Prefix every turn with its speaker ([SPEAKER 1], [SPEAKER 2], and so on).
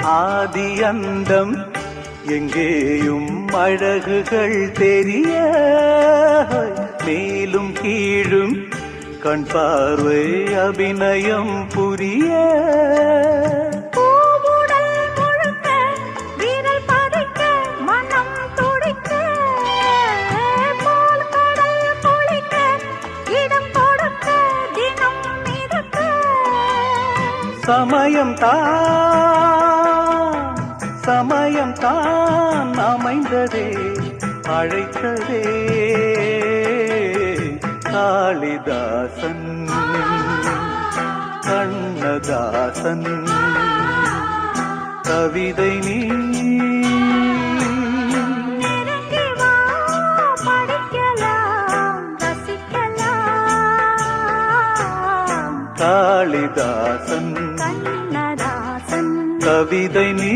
[SPEAKER 1] ஆதி அந்தம் எங்கேயும் அழகுகள் தெரிய, மேலும் கீழும் கண் பார்வை அபிநயம் புரிய, சமயம் தான் அமைந்ததே அழைத்ததே. காளிதாசன் கண்ணதாசன் கவிதை நீ காளிதாசன்
[SPEAKER 2] கண்ணதாசன்
[SPEAKER 1] கவிதை நீ